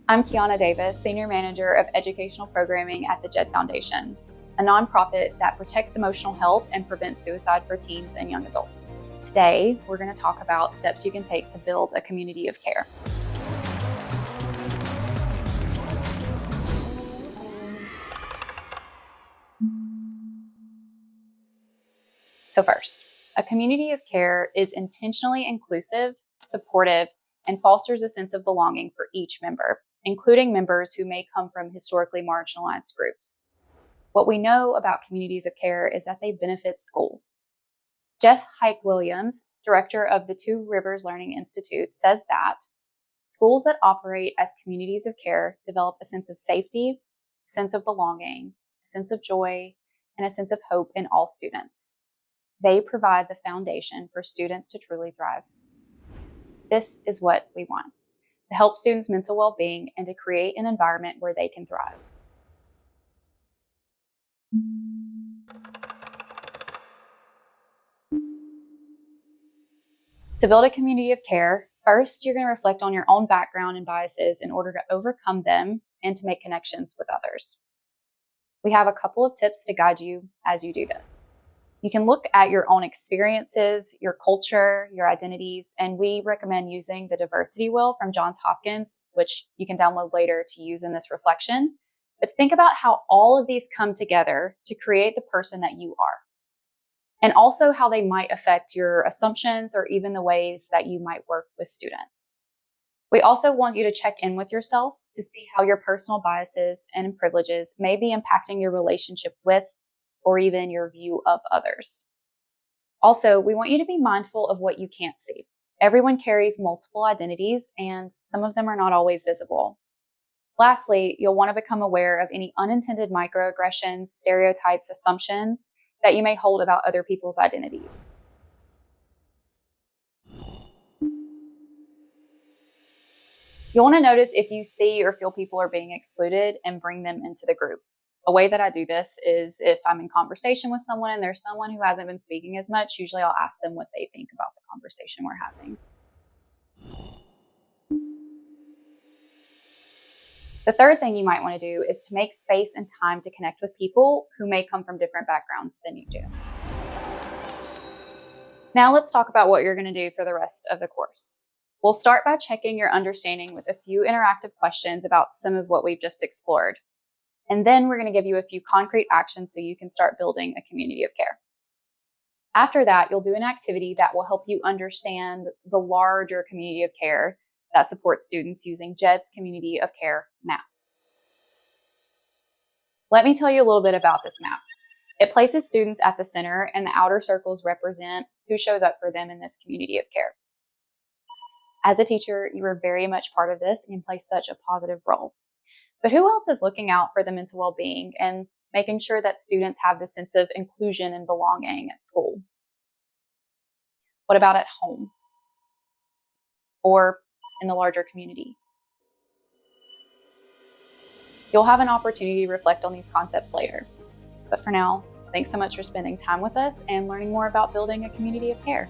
I'm Kiana Davis, Senior Manager of Educational Programming at the JED Foundation, a nonprofit that protects emotional health and prevents suicide for teens and young adults. Today, we're going to talk about steps you can take to build a community of care. So first, a community of care is intentionally inclusive, supportive, and fosters a sense of belonging for each member, including members who may come from historically marginalized groups. What we know about communities of care is that they benefit schools. Jeff Hike-Williams, director of the Two Rivers Learning Institute, says that schools that operate as communities of care develop a sense of safety, a sense of belonging, a sense of joy, and a sense of hope in all students. They provide the foundation for students to truly thrive. This is what we want, to help students' mental well-being and to create an environment where they can thrive. To build a community of care, first, you're going to reflect on your own background and biases in order to overcome them and to make connections with others. We have a couple of tips to guide you as you do this. You can look at your own experiences, your culture, your identities, and we recommend using the diversity wheel from Johns Hopkins, which you can download later to use in this reflection. But think about how all of these come together to create the person that you are, and also how they might affect your assumptions or even the ways that you might work with students. We also want you to check in with yourself to see how your personal biases and privileges may be impacting your relationship with or even your view of others. Also, we want you to be mindful of what you can't see. Everyone carries multiple identities, and some of them are not always visible. Lastly, you'll want to become aware of any unintended microaggressions, stereotypes, assumptions that you may hold about other people's identities. You'll want to notice if you see or feel people are being excluded and bring them into the group. A way that I do this is if I'm in conversation with someone and there's someone who hasn't been speaking as much, usually I'll ask them what they think about the conversation we're having. The third thing you might want to do is to make space and time to connect with people who may come from different backgrounds than you do. Now let's talk about what you're going to do for the rest of the course. We'll start by checking your understanding with a few interactive questions about some of what we've just explored. And then we're going to give you a few concrete actions so you can start building a community of care. After that, you'll do an activity that will help you understand the larger community of care that supports students using JED's Community of Care map. Let me tell you a little bit about this map. It places students at the center, and the outer circles represent who shows up for them in this community of care. As a teacher, you are very much part of this and can play such a positive role. But who else is looking out for the mental well-being and making sure that students have the sense of inclusion and belonging at school? What about at home or in the larger community? You'll have an opportunity to reflect on these concepts later. But for now, thanks so much for spending time with us and learning more about building a community of care.